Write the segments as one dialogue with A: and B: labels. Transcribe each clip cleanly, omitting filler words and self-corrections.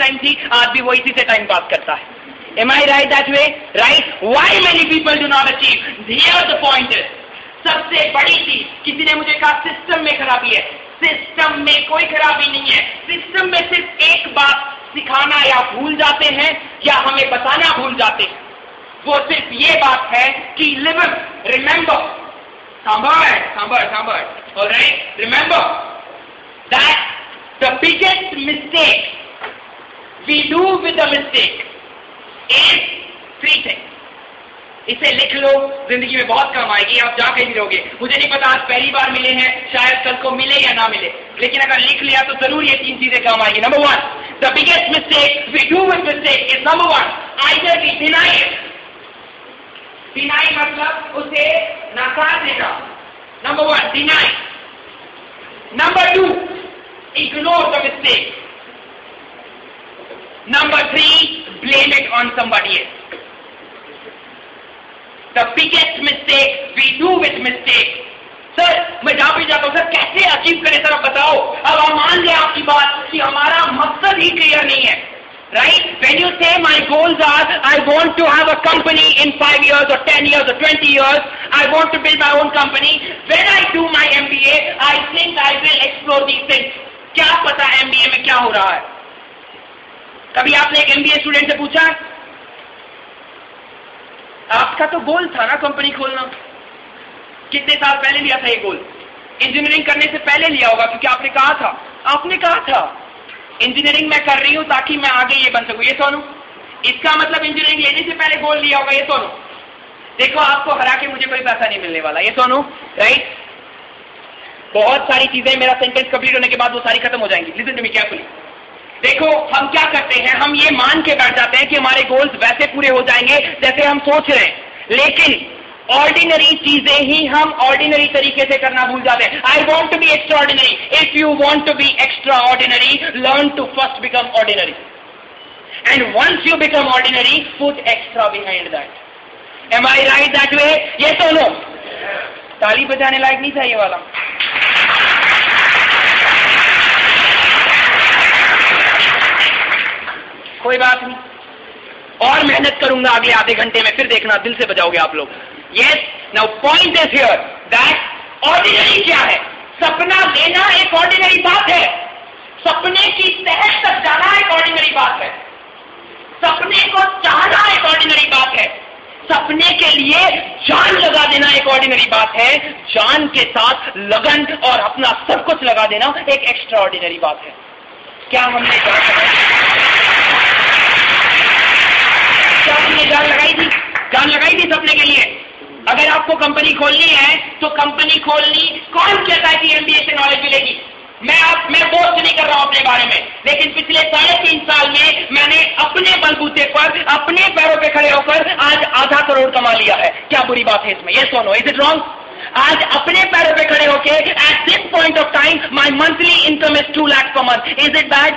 A: Time थी, आज भी वो इसी से टाइम पास करता है। Am I right that way? Right? Why many people do not achieve? Here the point is, सबसे बड़ी चीज, किसी ने मुझे कहा सिस्टम में खराबी है। सिस्टम में कोई खराबी नहीं है। सिस्टम में सिर्फ एक बात सिखाना या भूल जाते हैं या हमें बताना भूल जाते हैं। वो सिर्फ ये बात है कि लिव, रिमेंबर, सांबर, alright, remember that the biggest mistake we do with the mistake is 3 things. इसे लिख लो, जिंदगी में बहुत काम आएगी, आप जाके भी रहोगे। मुझे नहीं पता आज पहली बार मिले हैं, शायद कल को मिले या ना मिले, लेकिन अगर लिख लिया तो जरूर ये 3 चीजें काम आएगी। Number 1, the biggest mistake we do with mistake is number 1, either we deny it. Deny मतलब उसे नकार देना। Number 1, deny. Number 2, ignore the mistake. Number 3, blame it on somebody else. The biggest mistake we do with mistake. Sir मैं जहां भी जाता हूं, sir कैसे अचीव करें सर आप बताओ। अब हम मान लें आपकी बात कि हमारा मकसद ही क्लियर नहीं है, right? When you say my goals are, I want to have a company in 5 years or 10 years or 20 years, I want to build my own company. When I do my MBA, I think I will explore these things. क्या पता MBA में क्या हो रहा है? कभी आपने एक MBA स्टूडेंट से पूछा, आपका तो गोल था ना कंपनी खोलना, कितने साल पहले लिया था ये गोल? इंजीनियरिंग करने से पहले लिया होगा, क्योंकि आपने कहा था इंजीनियरिंग मैं कर रही हूं ताकि मैं आगे ये बन सकूं, ये सोनू। इसका मतलब इंजीनियरिंग लेने से पहले गोल लिया होगा, ये सोनू। देखो आपको हरा के मुझे कोई पैसा नहीं मिलने वाला, ये सोनू, राइट? बहुत सारी चीजें मेरा सेंटेंस कंप्लीट होने के बाद वो सारी खत्म हो जाएंगी। Listen to me carefully. देखो हम क्या करते हैं, हम ये मान के बैठ जाते हैं कि हमारे गोल्स वैसे पूरे हो जाएंगे जैसे हम सोच रहे हैं, लेकिन ऑर्डिनरी चीजें ही हम ऑर्डिनरी तरीके से करना भूल जाते हैं। I want to be extraordinary. If you want to be extraordinary, learn to first become ordinary, and once you become ordinary, put extra behind that. Am I right that way? ये तो no, ताली बजाने लायक नहीं था ये वाला। कोई बात नहीं, और मेहनत करूंगा अगले आधे घंटे में, फिर देखना दिल से बजाओगे आप लोग। Yes, now point is here that ordinary क्या है? सपना लेना एक ऑर्डिनरी बात है, सपने की तह तक जाना एक ऑर्डिनरी बात है, सपने को चाहना एक ऑर्डिनरी बात है, सपने के लिए जान लगा देना एक ऑर्डिनरी बात है, जान के साथ लगन और अपना सब कुछ लगा देना एक एक्स्ट्रा ऑर्डिनरी बात है। क्या हमने जान लगाई थी? जान लगाई थी सपने के लिए। अगर आपको कंपनी खोलनी है तो कंपनी खोलनी, कौन कहता है कि MBA से नॉलेज मिलेगी? मैं बोस्ट नहीं कर रहा हूं अपने बारे में, लेकिन पिछले 3.5 साल में मैंने अपने बलबूते पर अपने पैरों पे खड़े होकर आज 0.5 करोड़ कमा लिया है। क्या बुरी बात है इसमें? यस और नो? Is it wrong? आज अपने पैरों पे खड़े होके at this point of time my monthly income is 2 lakh per month. Is it bad?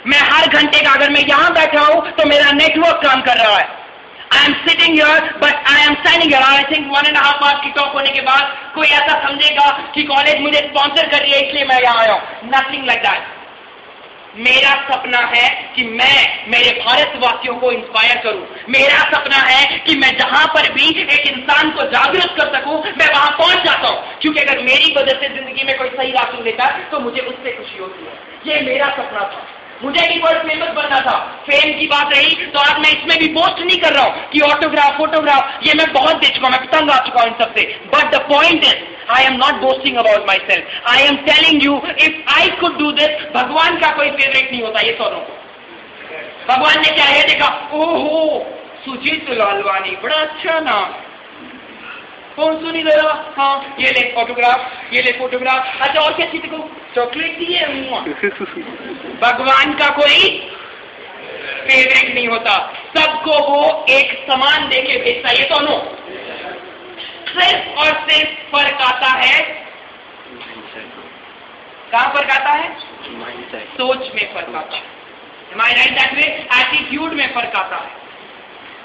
A: मैं हर घंटे का, अगर मैं यहां बैठा हूं तो मेरा नेटवर्क काम कर रहा है। I am sitting here but I am standing here. I think 1.5 hours की टॉक होने के बाद कोई ऐसा समझेगा कि कॉलेज मुझे स्पॉन्सर कर रही है इसलिए मैं यहां आया हूं। Nothing like that. मेरा सपना है कि मैं मेरे भारतवासियों को इंस्पायर करूं। मेरा सपना है कि मैं जहां पर भी एक इंसान को जागरूक कर सकूं, मैं वहां पहुंच जाता हूं, क्योंकि अगर मेरी वजह से जिंदगी में कोई सही राह चुन लेता तो मुझे उससे खुशी होती है। ये मेरा सपना था। मुझे भी वर्ल्ड फेमस बनना था। फेम की बात रही तो आज मैं इसमें भी पोस्ट नहीं कर रहा हूं कि ऑटोग्राफ, फोटोग्राफ, ये मैं बहुत दे चुका हूं, मैं तंग आ चुका हूं इन सबसे। But the point is, I am not boasting about my self, I am telling you if I could do this. भगवान का कोई फेवरेट नहीं होता, ये सुनो। भगवान ने क्या है देखा, ओहो सुजीत लालवानी, बड़ा अच्छा नाम, कौन सुनी जरा, हाँ ये ले ऑटोग्राफ, ये ले फोटोग्राफ, अच्छा और क्या चीज को चॉकलेट दी है। भगवान का कोई फेवरेट नहीं होता, सबको वो एक समान देके भेजता है। ये तो नो, सिर्फ और सिर्फ फर्क आता है, कहां फर्क आता है? सोच में फर्क आता है। Am I right that way? Attitude में फर्क आता है।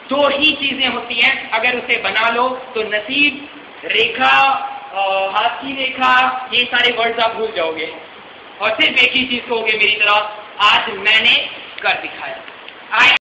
A: 2 ही चीजें होती हैं, अगर उसे बना लो तो नसीब, रेखा, हाथ की रेखा, ये सारे वर्ड्स आप भूल जाओगे और सिर्फ एक ही चीज कहोगे मेरी तरफ, आज मैंने कर दिखाया।